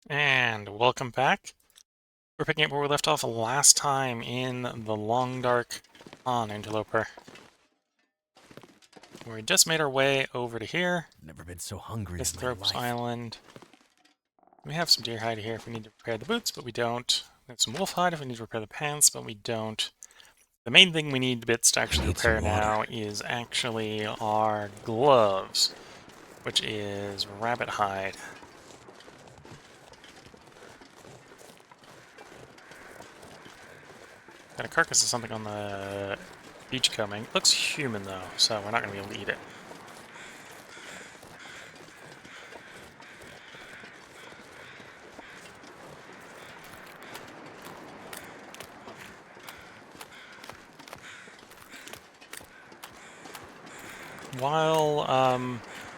And welcome back. We're picking up where we left off last time in the long dark on Interloper. We just made our way over to here. Never been so hungry This in my Thropes life. Island. We have some deer hide here if we need to repair the boots, but we don't. We have some wolf hide if we need to repair the pants, but we don't. The main thing we need bits to actually Need some repair water. now is actually our gloves, which is rabbit hide. Got a carcass of something on the beachcombing. Looks human though, so we're not going to be able to eat it.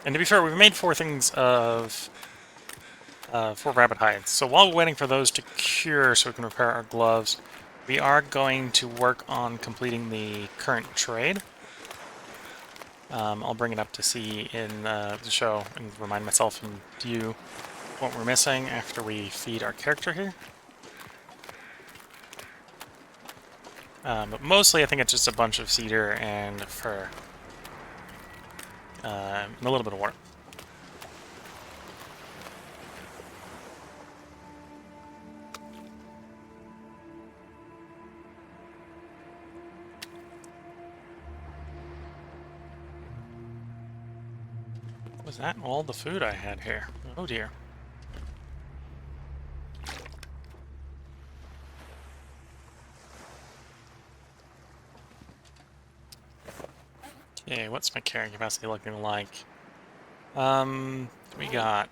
And to be fair, we've made 4 things of 4 rabbit hides. So while we're waiting for those to cure so we can repair our gloves, we are going to work on completing the current trade. I'll bring it up to see in the show and remind myself and you what we're missing after we feed our character here. But mostly I think it's just a bunch of cedar and fur. And a little bit of water. Was that all the food I had here? Oh dear. Okay, what's my carrying capacity looking like? We got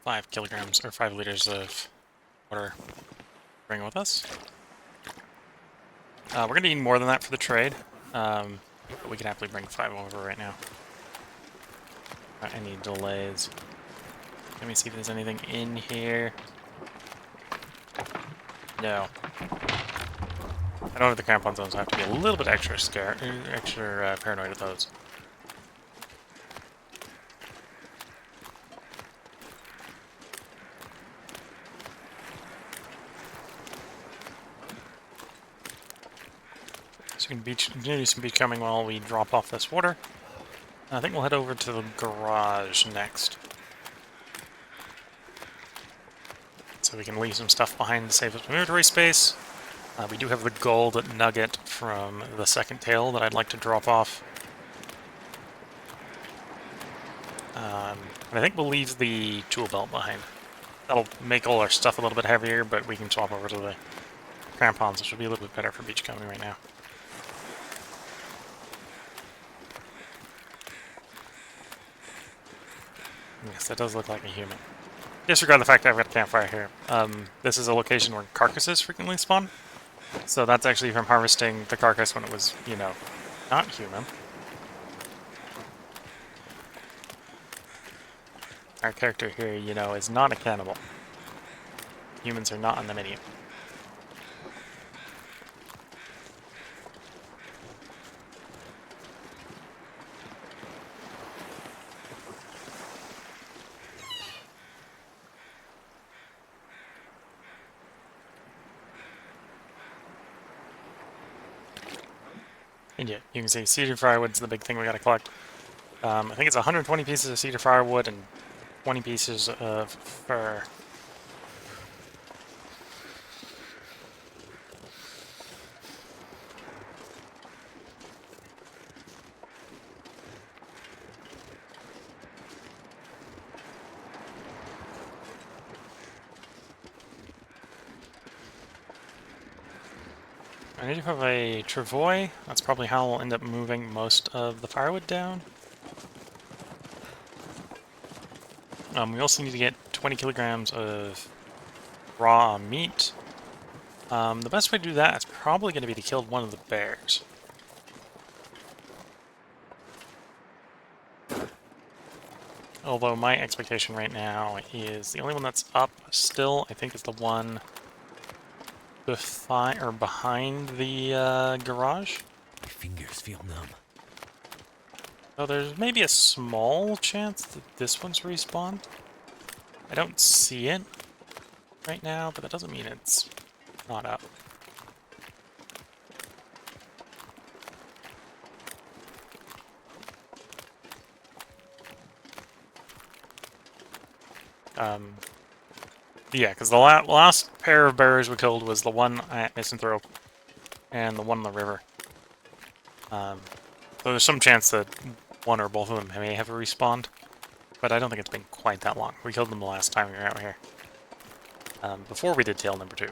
5 kilograms, or 5 liters of water to bring with us. We're going to need more than that for the trade, but we can happily bring 5 over right now. Not any delays. Let me see if there's anything in here. No. I know the crampon zones, I have to be a little bit extra scared, extra paranoid of those. So we can do some beach combing while we drop off this water. I think we'll head over to the garage next. So we can leave some stuff behind to save us some inventory space. We do have the gold nugget from the second tail that I'd like to drop off. And I think we'll leave the tool belt behind. That'll make all our stuff a little bit heavier, but we can swap over to the crampons, which will be a little bit better for beachcombing right now. Yes, that does look like a human. Disregard the fact that I've got a campfire here. This is a location where carcasses frequently spawn. So that's actually from harvesting the carcass when it was, you know, not human. Our character here, you know, is not a cannibal. Humans are not on the menu. And yeah, you can see cedar firewood's the big thing we gotta collect. I think it's 120 pieces of cedar firewood and 20 pieces of fur. I need to have a travois. That's probably how we'll end up moving most of the firewood down. We also need to get 20 kilograms of raw meat. The best way to do that is probably going to be to kill one of the bears. Although my expectation right now is the only one that's up still, I think, is the one behind the garage. My fingers feel numb. So there's maybe a small chance that this one's respawned. I don't see it. right now, but that doesn't mean it's not up. Yeah, because the last pair of bears we killed was the one at Misanthrope and the one on the river. So there's some chance that one or both of them may have respawned, but I don't think it's been quite that long. We killed them the last time we were out here, before we did tail number 2.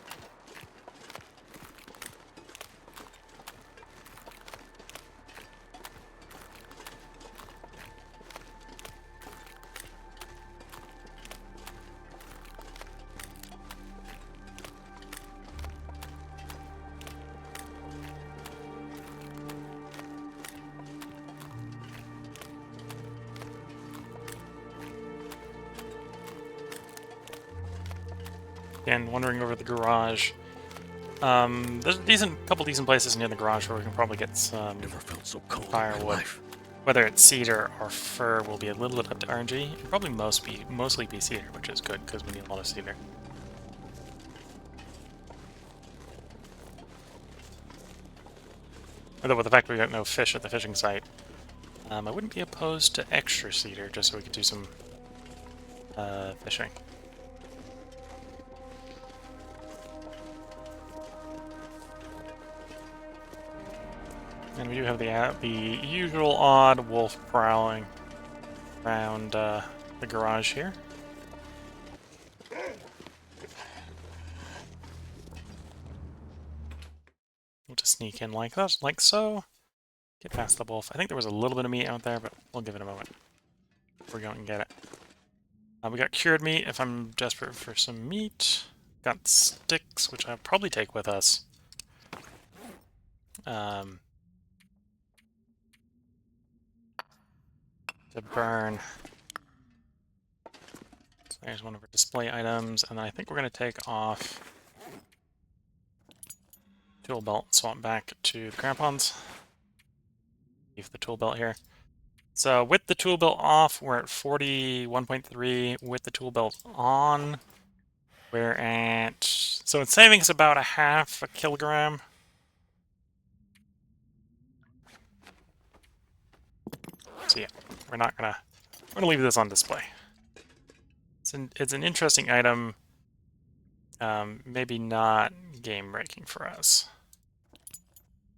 Again, wandering over the garage. There's a couple decent places near the garage where we can probably get some Never felt so cold in my firewood. life. Whether it's cedar or fir will be a little bit up to RNG. It'll probably mostly be cedar, which is good because we need a lot of cedar. Although with the fact we got no fish at the fishing site, I wouldn't be opposed to extra cedar just so we could do some fishing. And we do have the usual odd wolf prowling around the garage here. We'll just sneak in like that, like so. Get past the wolf. I think there was a little bit of meat out there, but we'll give it a moment. We're going to get it. We got cured meat if I'm desperate for some meat. Got sticks, which I'll probably take with us. To burn. So there's one of our display items, and then I think we're going to take off tool belt and swap back to the crampons. Leave the tool belt here. So with the tool belt off, we're at 41.3. With the tool belt on, we're at... So it's saving us about a half a kilogram. So yeah, we're gonna leave this on display. It's an interesting item. Maybe not game-breaking for us.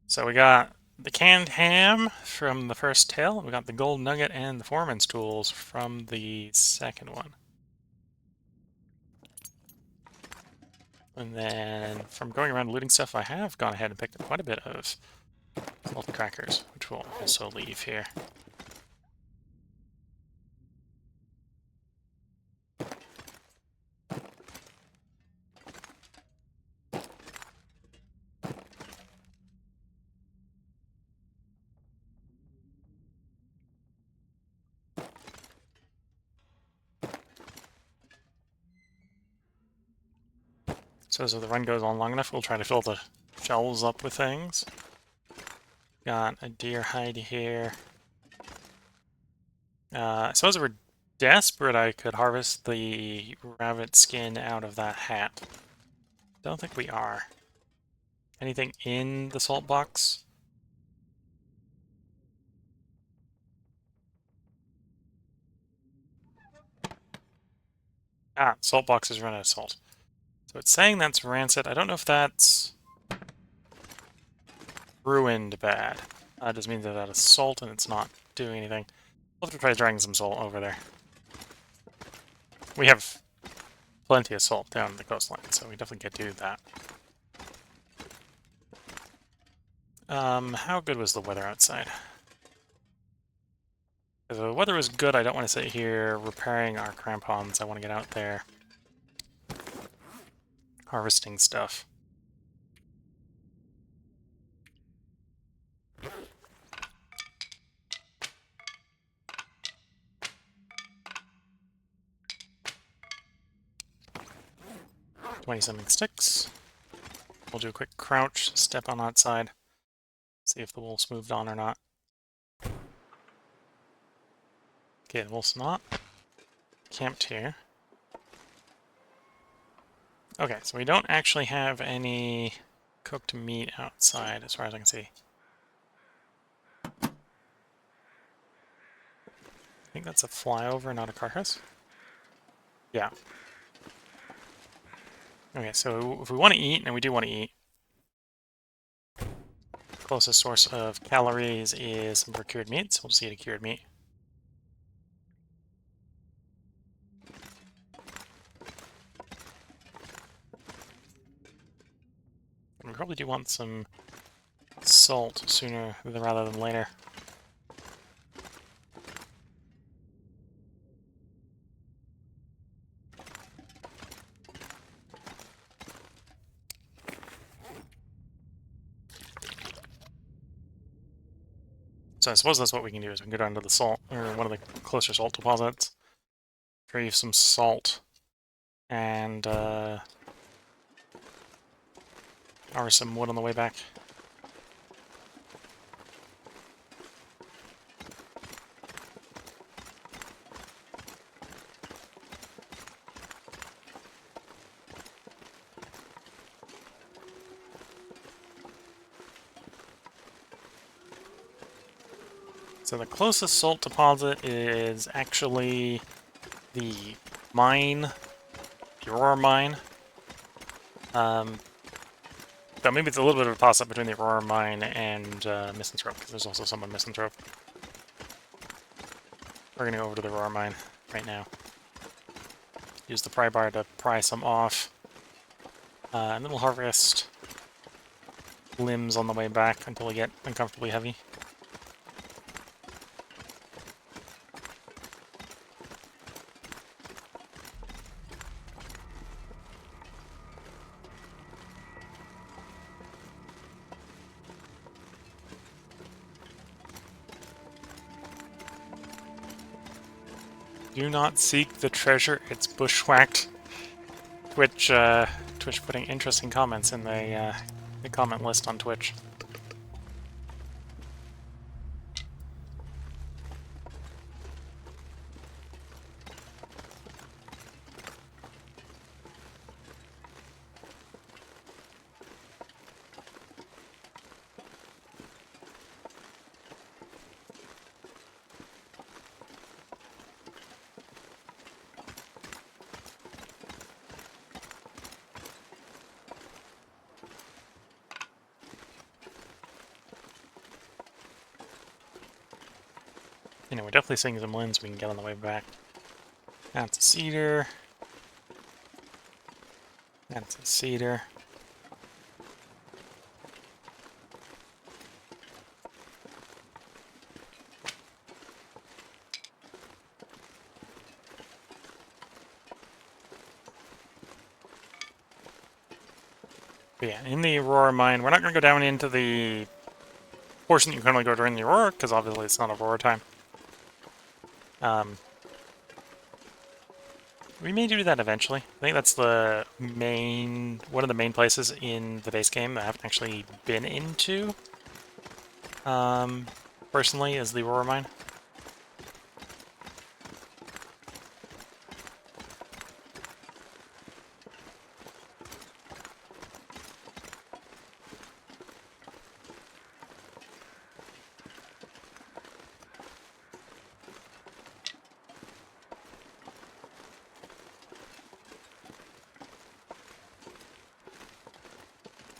So we got the canned ham from the first tail. We got the gold nugget and the foreman's tools from the second one. And then from going around looting stuff, I have gone ahead and picked up quite a bit of salty crackers, which we'll also leave here. So as the run goes on long enough, we'll try to fill the shelves up with things. Got a deer hide here. I suppose if we're desperate, I could harvest the rabbit skin out of that hat. Don't think we are. Anything in the salt box? Ah, salt box is run out of salt. So it's saying that's rancid. I don't know if that's ruined bad. That just means that out of salt and it's not doing anything. We'll have to try dragging some salt over there. We have plenty of salt down the coastline, so we definitely get to do that. How good was the weather outside? If the weather was good, I don't want to sit here repairing our crampons. I want to get out there harvesting stuff. $20-something sticks. We'll do a quick crouch, step on that side, see if the wolf's moved on or not. Okay, the wolf's not camped here. Okay, so we don't actually have any cooked meat outside, as far as I can see. I think that's a flyover, not a carcass. Yeah. Okay, so if we want to eat, and we do want to eat, closest source of calories is some procured meat, so we'll just eat a cured meat. And we probably do want some salt sooner rather than later. So I suppose that's what we can do, is we can go down to the salt, or one of the closer salt deposits, retrieve some salt, and harvest some wood on the way back. So the closest salt deposit is actually the mine, the Aurora mine. Though maybe it's a little bit of a toss-up between the Aurora mine and Misanthrope, because there's also some on Misanthrope. We're going to go over to the Aurora mine right now. Use the pry bar to pry some off. And then we'll harvest limbs on the way back until we get uncomfortably heavy. Do not seek the treasure, it's bushwhacked. Twitch putting interesting comments in the comment list on Twitch. You know, we're definitely seeing some limbs we can get on the way back. That's a cedar. That's a cedar. But yeah, in the Aurora mine, we're not going to go down into the portion that you can only go during the Aurora, because obviously it's not Aurora time. We may do that eventually. I think that's the main, one of the main places in the base game that I haven't actually been into, personally, is the Aurora mine.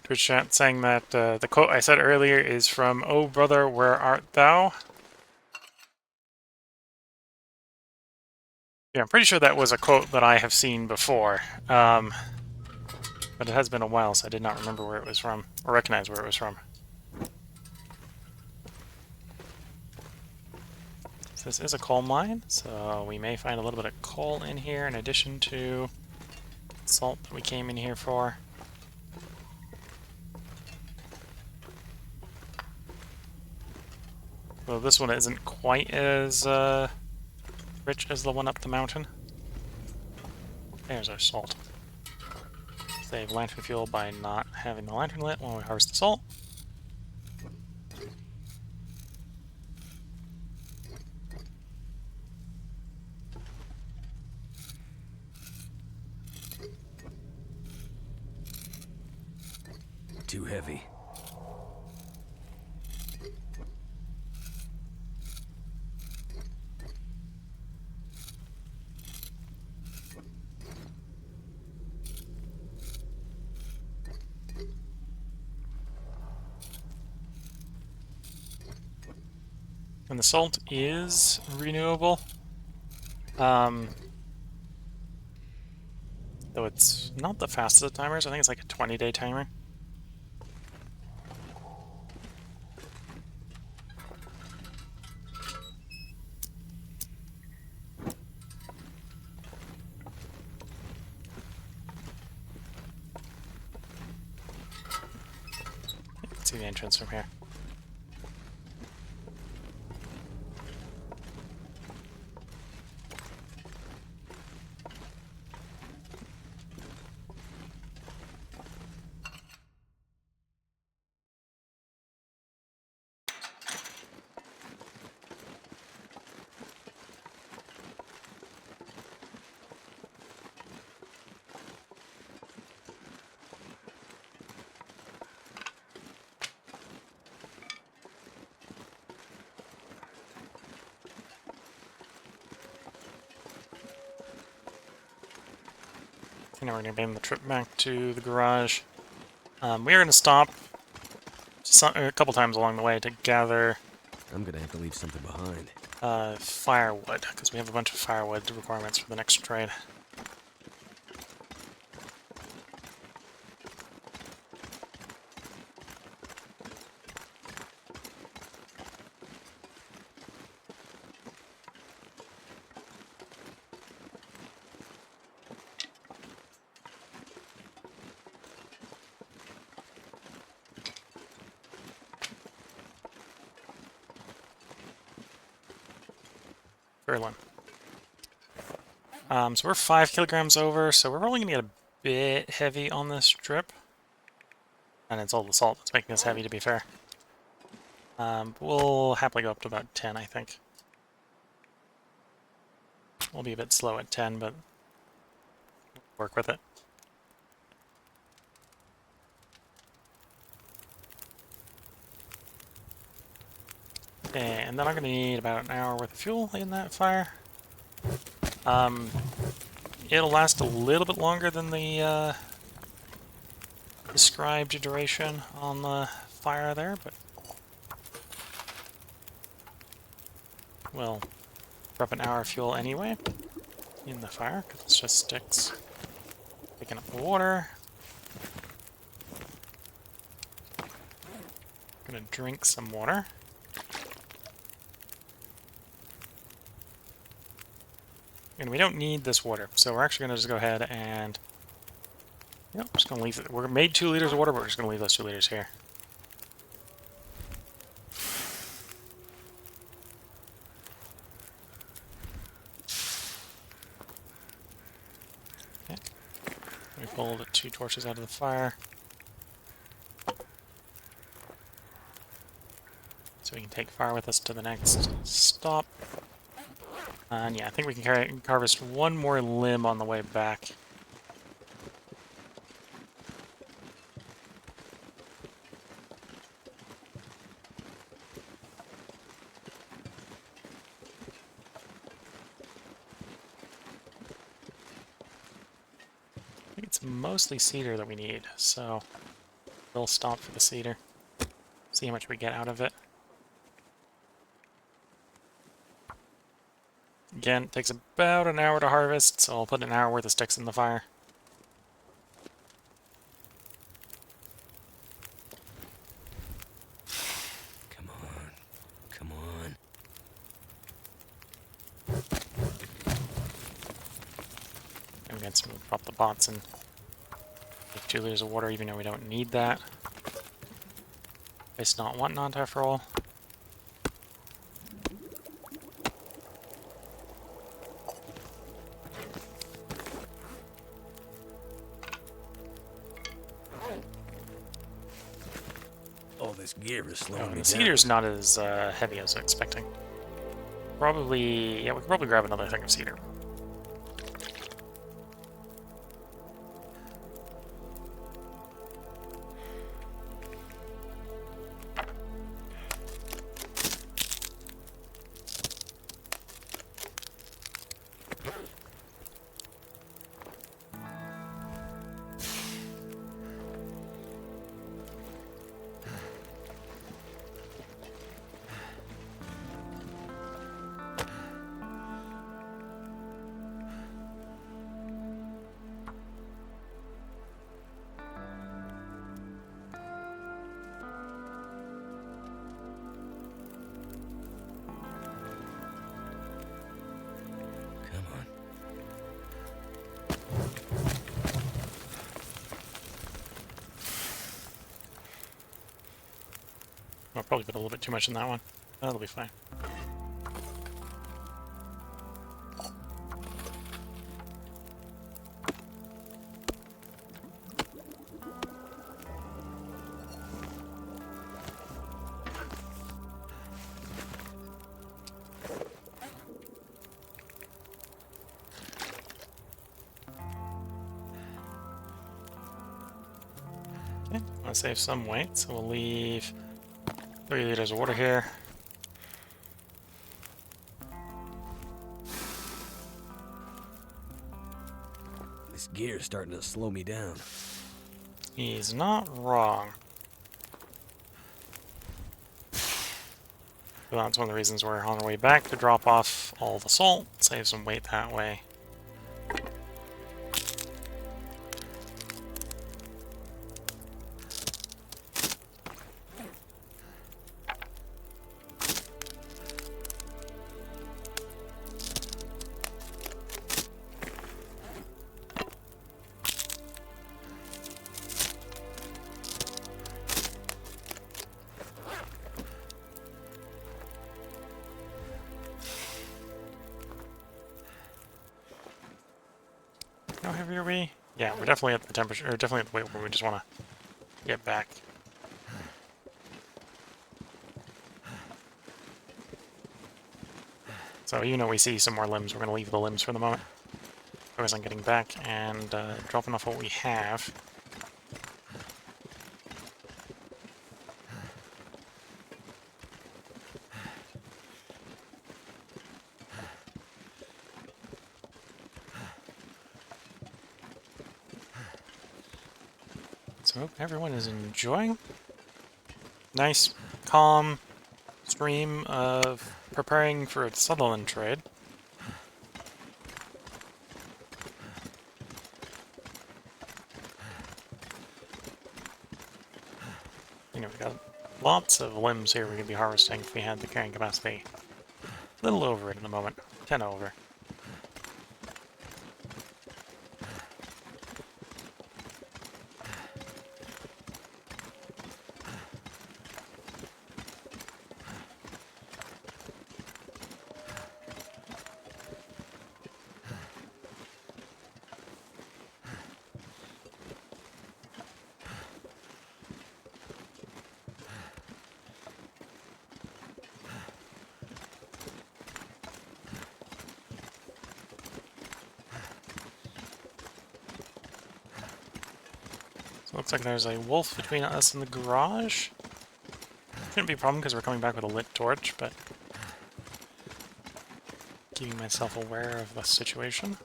Twitch chat saying that the quote I said earlier is from "Oh brother, where art thou?" Yeah, I'm pretty sure that was a quote that I have seen before, but it has been a while, so I did not remember where it was from, or recognize where it was from. So this is a coal mine, so we may find a little bit of coal in here in addition to salt that we came in here for. Well, this one isn't quite as rich as the one up the mountain. There's our salt. Save lantern fuel by not having the lantern lit when we harvest the salt. heavy. And the salt is renewable. Though it's not the fastest of timers. I think it's like a 20-day timer. You can see the entrance from here. Now we're going to begin the trip back to the garage. We are going to stop a couple times along the way to gather I'm gonna have to leave something behind. firewood, because we have a bunch of firewood requirements for the next trade. Berlin. So we're 5 kilograms over, so we're only going to get a bit heavy on this trip. And it's all the salt that's making us heavy, to be fair. We'll happily go up to about 10, I think. We'll be a bit slow at 10, but work with it. And then I'm going to need about an hour worth of fuel in that fire. It'll last a little bit longer than the described duration on the fire there, but we'll prep an hour of fuel anyway in the fire, because it's just sticks. Picking up the water. Gonna drink some water. And we don't need this water, so we're actually gonna just go ahead and just gonna leave it. We're made 2 liters of water, but we're just gonna leave those 2 liters here. Okay. We pull the 2 torches out of the fire. So we can take fire with us to the next stop. And yeah, I think we can harvest 1 more limb on the way back. I think it's mostly cedar that we need, so we'll stop for the cedar. See how much we get out of it. Again, it takes about an hour to harvest, so I'll put an hour worth of sticks in the fire. Come on. Come on. And again, so we'll pop the bots and take 2 liters of water, even though we don't need that. It's not want non-tough roll. All this gear is slowing me The down. cedar's not as heavy as I was expecting. Probably, yeah, we could probably grab another thing of cedar. I'll probably put a little bit too much in that one. That'll be fine. Okay, I want to save some weight, so we'll leave 3 liters of water here. This gear's starting to slow me down. He's not wrong. So that's one of the reasons we're on our way back to drop off all the salt, save some weight that way. How heavy are we? Yeah, we're definitely at the temperature, or definitely at the weight where we just want to get back. So even though we see some more limbs, we're going to leave the limbs for the moment. Focus on getting back and dropping off what we have. So hope everyone is enjoying. Nice, calm stream of preparing for the Sutherland trade. You know, we got lots of limbs here we could be harvesting if we had the carrying capacity. A little over it in the moment. 10 over. Looks like there's a wolf between us and the garage. Shouldn't be a problem because we're coming back with a lit torch, but keeping myself aware of the situation.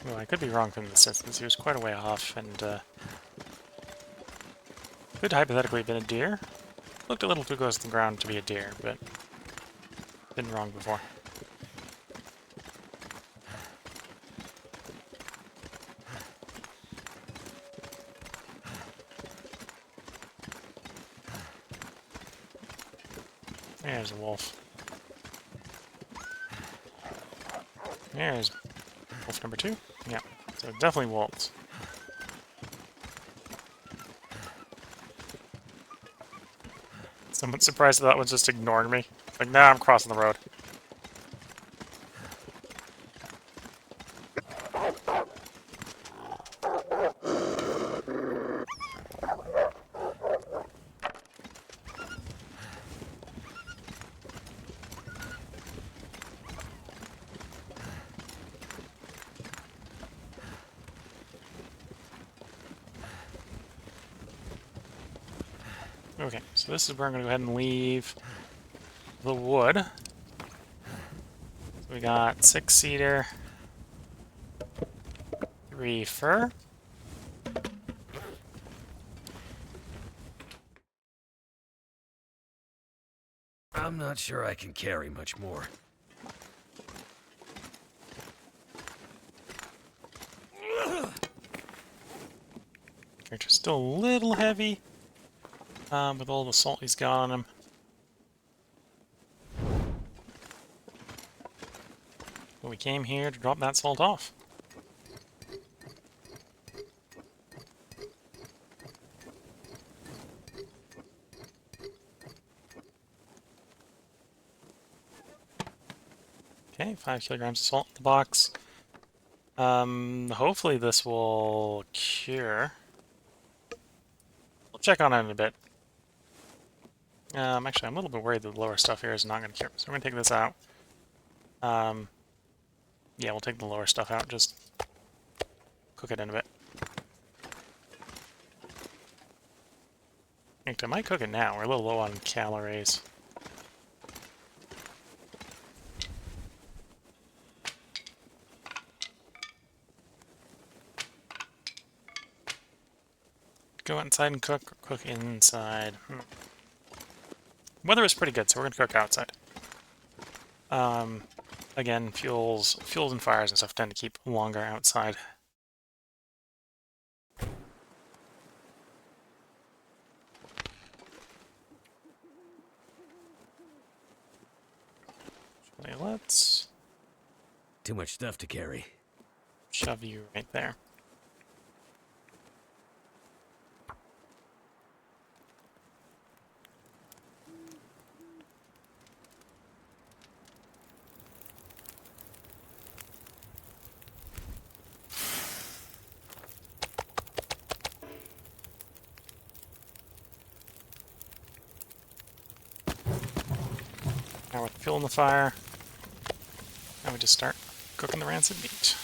Well, I could be wrong from this instance. He was quite a way off, and could hypothetically have been a deer. Looked a little too close to the ground to be a deer, but been wrong before. There's a wolf. There's wolf number 2. Yeah, so definitely wolves. Someone's surprised that that one's just ignoring me. Like, nah, I'm crossing the road. Okay, so this is where I'm going to go ahead and leave the wood. So we got 6 cedar, 3 fir. I'm not sure I can carry much more. Character's still a little heavy with all the salt he's got on him. But we came here to drop that salt off. Okay, 5 kilograms of salt in the box. Hopefully this will cure. We'll check on it in a bit. Actually, I'm a little bit worried that the lower stuff here is not going to cure. So we're going to take this out. Yeah, we'll take the lower stuff out, just cook it in a bit. I might cook it now. We're a little low on calories. Go outside and cook, or cook inside. Weather is pretty good, so we're going to cook outside. Again, fuels and fires and stuff tend to keep longer outside. Let's Too much stuff to carry. shove you right there. Now with fuel in the fire, now we just start cooking the rancid meat.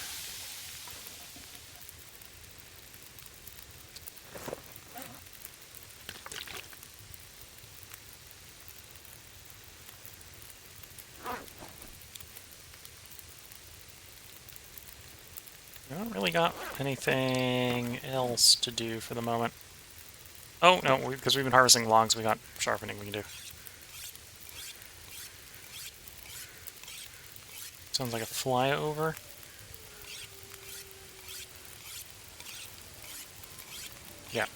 We don't really got anything else to do for the moment. Oh, no, because we've been harvesting logs, we got sharpening we can do. Sounds like a flyover. Yeah.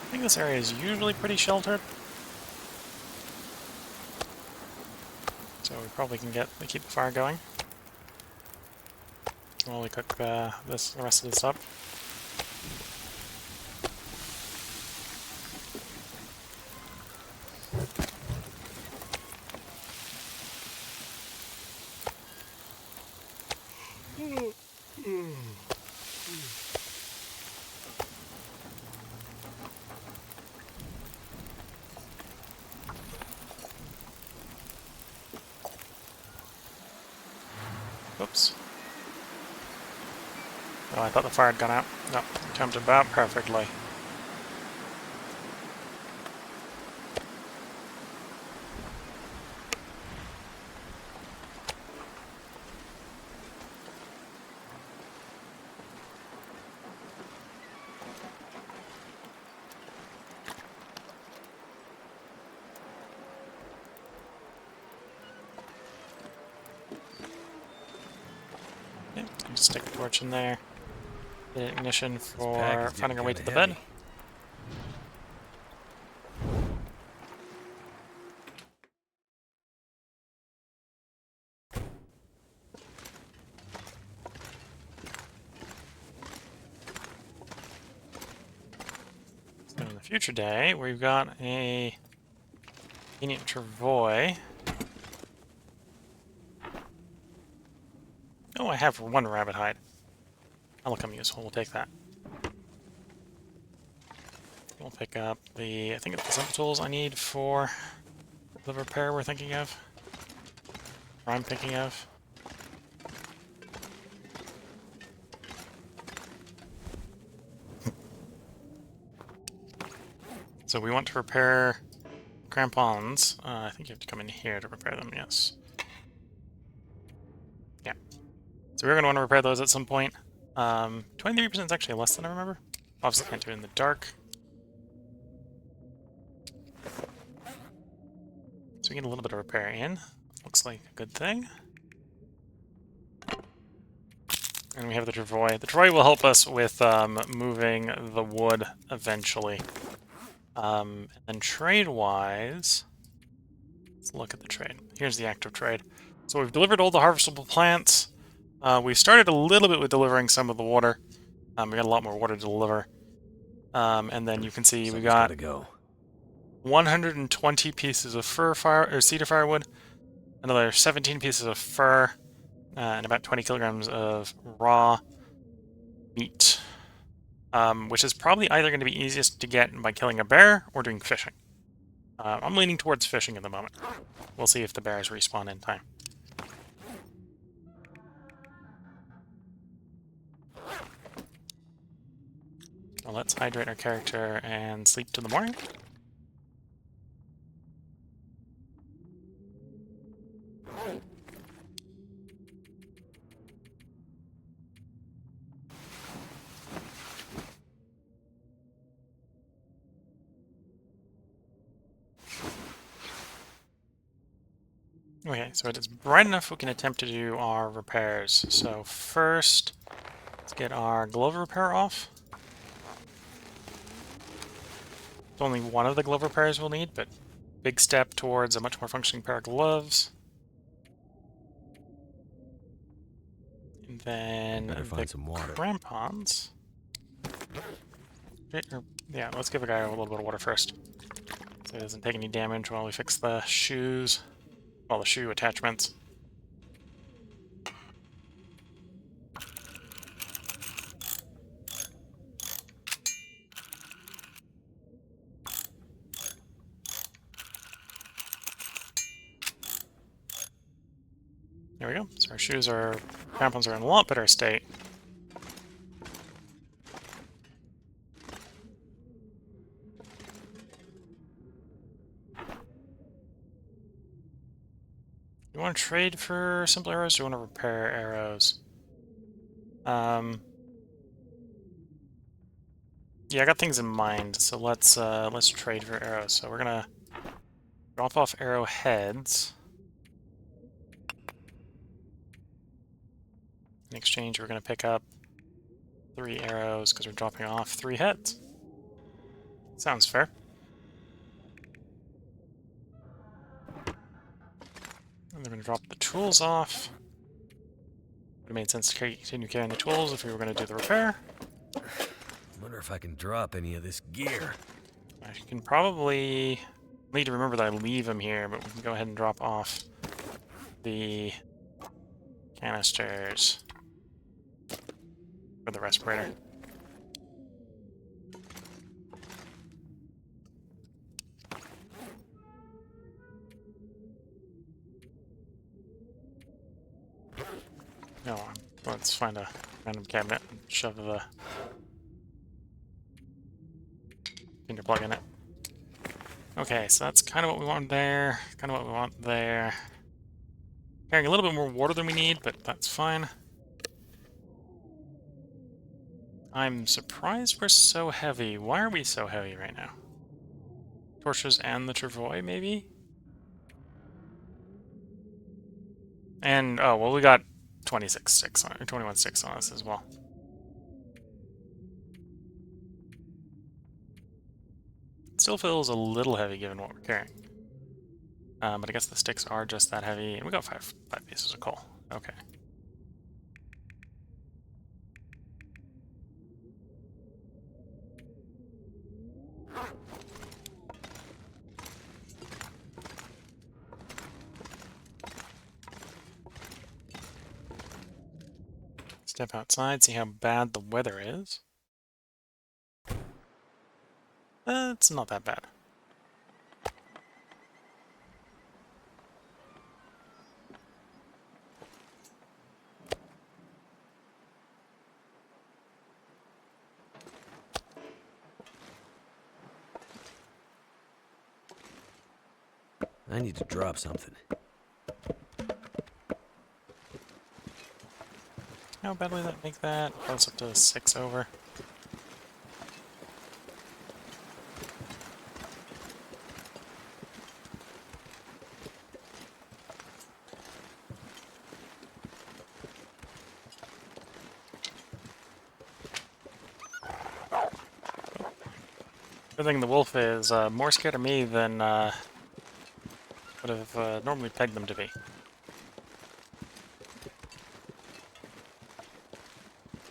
I think this area is usually pretty sheltered. So we probably can keep the fire going while we cook the rest of this up. Oops. Oh, I thought the fire had gone out. No, it timed about perfectly. Okay, just stick a torch in there. The ignition for finding our way to the bed. So in the future day, we've got a convenient travois. Oh, I have one rabbit hide. That'll come useful. We'll take that. We'll pick up I think it's the simple tools I need for the repair we're thinking of. Or I'm thinking of. So we want to repair crampons. I think you have to come in here to repair them, yes. Yeah. So we're going to want to repair those at some point. 23% is actually less than I remember. Obviously can't do it in the dark. So we get a little bit of repair in. Looks like a good thing. And we have the travois. The travois will help us with moving the wood eventually. And then trade-wise, let's look at the trade. Here's the active trade. So we've delivered all the harvestable plants. We started a little bit with delivering some of the water. We got a lot more water to deliver. And then you can see we got 120 pieces of cedar firewood, another 17 pieces of fir, and about 20 kilograms of raw meat, which is probably either going to be easiest to get by killing a bear or doing fishing. I'm leaning towards fishing at the moment. We'll see if the bears respawn in time. Well, let's hydrate our character and sleep till the morning. Okay, so it is bright enough we can attempt to do our repairs. So first, let's get our glove repair off. It's only one of the glove repairs we'll need, but big step towards a much more functioning pair of gloves. And then better find some water. Crampons. Yeah, let's give a guy a little bit of water first, so he doesn't take any damage while we fix the shoes. Well, the shoe attachments. There we go. So our crampons are in a lot better state. You want to trade for simple arrows, or do you want to repair arrows? Yeah, I got things in mind, so let's trade for arrows. So we're gonna drop off arrowheads. In exchange, we're gonna pick up 3 arrows because we're dropping off 3 heads. Sounds fair. And they're gonna drop the tools off. Would have made sense to continue carrying the tools if we were gonna do the repair. Wonder if I can drop any of this gear. I can probably need to remember that I leave them here, but we can go ahead and drop off the canisters for the respirator. No, let's find a random cabinet and shove the finger plug in it. Okay, so that's kind of what we want there, kind of what we want there. Carrying a little bit more water than we need, but that's fine. I'm surprised we're so heavy. Why are we so heavy right now? Torches and the travois, maybe? And, oh, well, we got 26 sticks on it, or 21 sticks on us as well. It still feels a little heavy given what we're carrying. But I guess the sticks are just that heavy, and we got five pieces of coal. Okay. Step outside, see how bad the weather is. It's not that bad. I need to drop something. How badly did that make that? Close up to 6 over. Good thing the wolf is more scared of me than would have normally pegged them to be.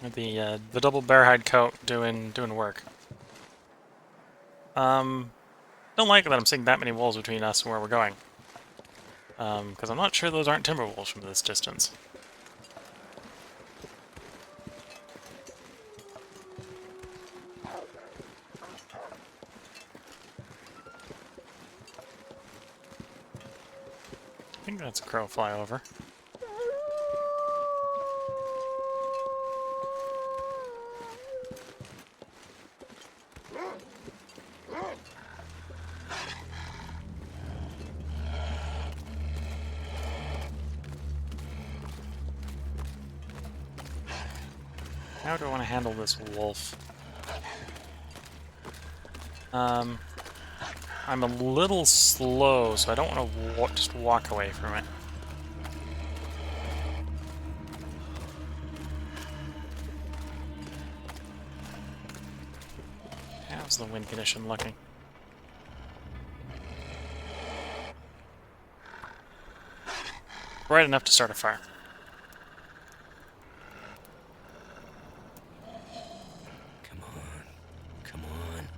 The double bear hide coat doing work. Don't like that I'm seeing that many wolves between us and where we're going. Because I'm not sure those aren't timber wolves from this distance. I think that's a crow flyover. How do I want to handle this wolf? I'm a little slow, so I don't want to just walk away from it. How's the wind condition looking? Bright enough to start a fire. Come on. Come on.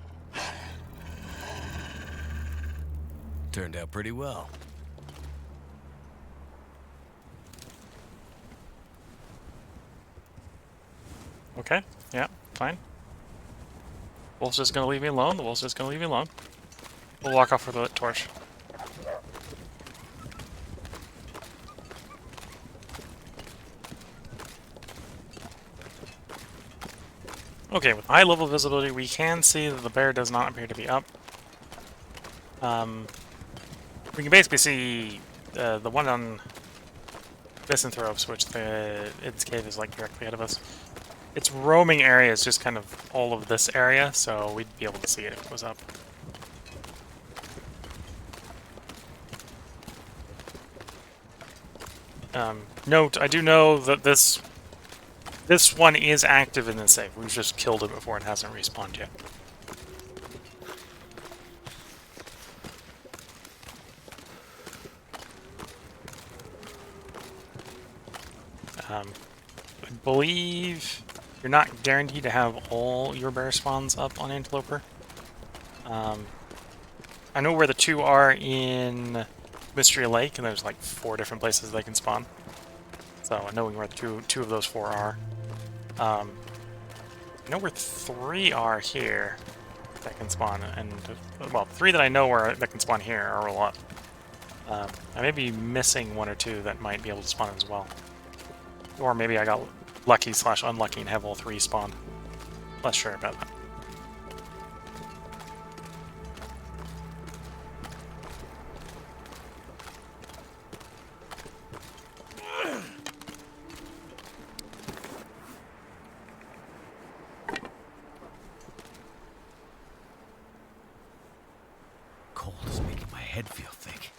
Turned out pretty well. Okay, yeah, fine. Wolf's just gonna leave me alone. The wolf's just gonna leave me alone. We'll walk off with a lit torch. Okay, with high level visibility, we can see that the bear does not appear to be up. We can basically see the one on Misanthropes, which its cave is like directly ahead of us. Its roaming area is just kind of all of this area, so we'd be able to see it if it was up. Note, I do know that this one is active in the save. We've just killed it before and hasn't respawned yet. I believe you're not guaranteed to have all your bear spawns up on Interloper. I know where the two are in Mystery Lake, and there's like 4 different places they can spawn. So knowing where the two of those 4 are. I know where 3 are here that can spawn, and well, 3 that I know where that can spawn here are a lot. I may be missing 1 or 2 that might be able to spawn as well. Or maybe I got lucky / unlucky and have all 3 spawn. Less sure about that. Cold is making my head feel thick.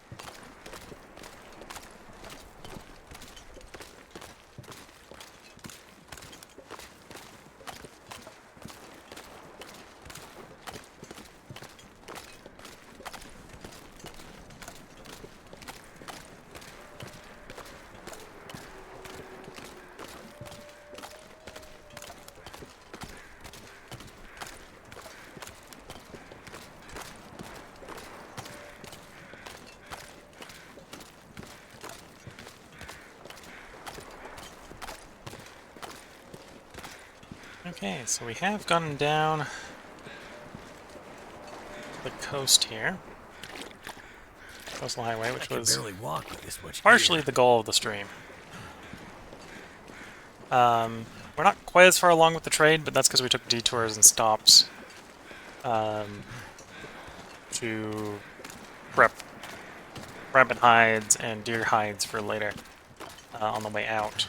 Okay, so we have gone down the coast here. Coastal highway, which was barely walk with this much partially gear. the goal of the stream. We're not quite as far along with the trade, but that's because we took detours and stops to prep rabbit hides and deer hides for later on the way out.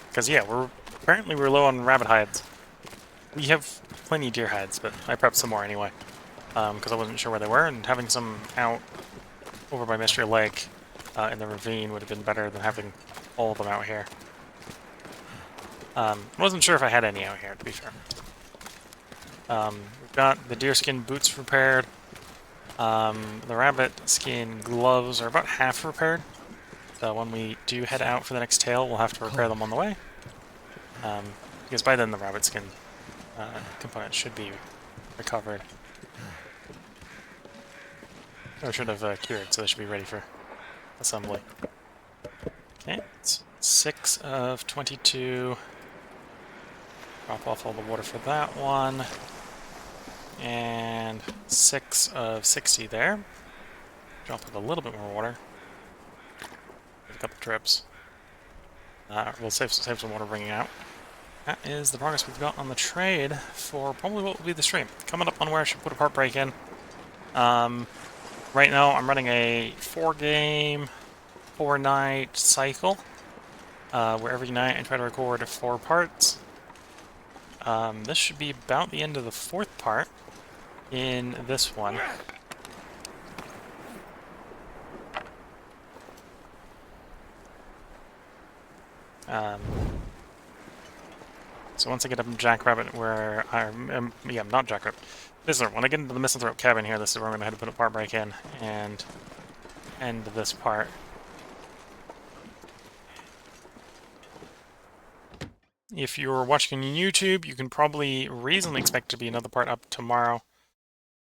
Because yeah, we're low on rabbit hides. We have plenty of deer hides, but I prepped some more anyway, because I wasn't sure where they were, and having some out over by Mystery Lake in the ravine would have been better than having all of them out here. Wasn't sure if I had any out here, to be fair. We've got the deerskin boots repaired. The rabbit skin gloves are about half repaired. So when we do head out for the next tail, we'll have to repair them on the way. Because by then the rabbit skin component should be recovered. Or should have cured, so they should be ready for assembly. Okay, it's 6 of 22. Drop off all the water for that one. And 6 of 60 there. Drop off a little bit more water. A couple trips. We'll save some water bringing out. That is the progress we've got on the trade for probably what will be the stream. Coming up on where I should put a part break in. Right now I'm running a 4-game, 4-night cycle. Where every night I try to record 4 parts. This should be about the end of the 4th part in this one. So once I get up in Jackrabbit, where I'm not Jackrabbit. When I get into the Misanthrope cabin here, this is where I'm going to have to put a part break in and end this part. If you're watching on YouTube, you can probably reasonably expect to be another part up tomorrow.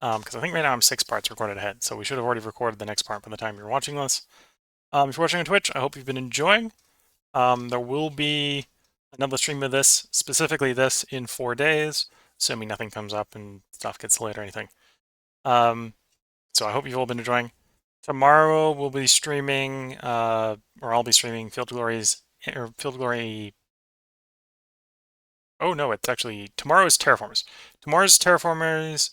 Because I think right now I'm 6 parts recorded ahead, so we should have already recorded the next part by the time you're watching this. If you're watching on Twitch, I hope you've been enjoying. There will be another stream of this, specifically this, in 4 days, assuming nothing comes up and stuff gets delayed or anything. So I hope you've all been enjoying. Tomorrow we'll be streaming, or I'll be streaming Field Glory. Oh no, it's actually tomorrow's Terraformers. Tomorrow's Terraformers,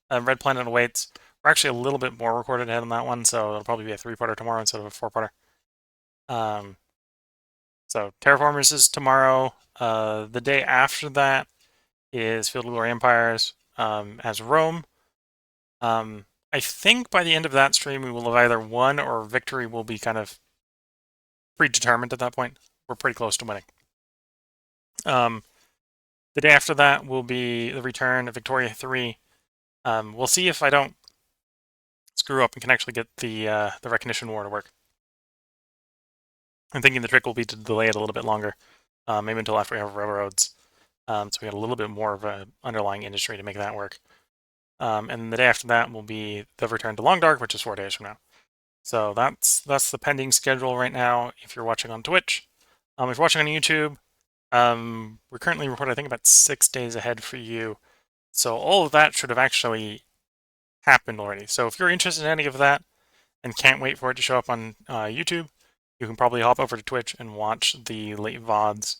Red Planet Awaits. We're actually a little bit more recorded ahead on that one, so it'll probably be a 3-parter tomorrow instead of a 4-parter. So Terraformers is tomorrow. The day after that is Field of Glory Empires as Rome. I think by the end of that stream we will have either won or victory will be kind of predetermined at that point. We're pretty close to winning. The day after that will be the return of Victoria 3. We'll see if I don't screw up and can actually get the Recognition War to work. I'm thinking the trick will be to delay it a little bit longer, maybe until after we have railroads. So we got a little bit more of an underlying industry to make that work. And the day after that will be the return to Long Dark, which is 4 days from now. So that's the pending schedule right now if you're watching on Twitch. If you're watching on YouTube, we're currently recording, I think, about 6 days ahead for you. So all of that should have actually happened already. So if you're interested in any of that and can't wait for it to show up on YouTube, you can probably hop over to Twitch and watch the late VODs.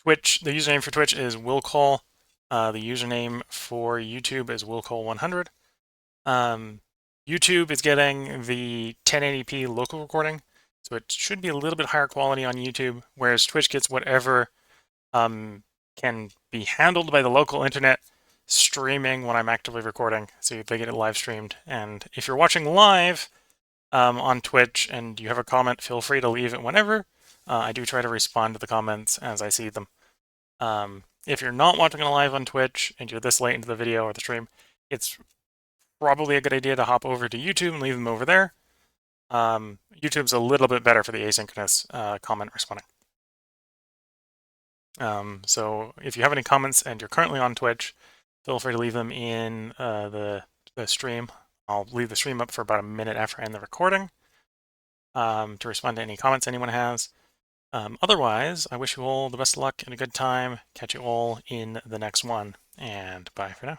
Twitch, the username for Twitch is willcall. The username for YouTube is willcall100. YouTube is getting the 1080p local recording, so it should be a little bit higher quality on YouTube, whereas Twitch gets whatever can be handled by the local internet streaming when I'm actively recording, so they get it live streamed. And if you're watching live on Twitch and you have a comment, feel free to leave it whenever. I do try to respond to the comments as I see them. If you're not watching it live on Twitch and you're this late into the video or the stream, it's probably a good idea to hop over to YouTube and leave them over there. YouTube's a little bit better for the asynchronous comment responding. So if you have any comments and you're currently on Twitch, feel free to leave them in the stream. I'll leave the stream up for about a minute after I end the recording to respond to any comments anyone has. Otherwise, I wish you all the best of luck and a good time. Catch you all in the next one, and bye for now.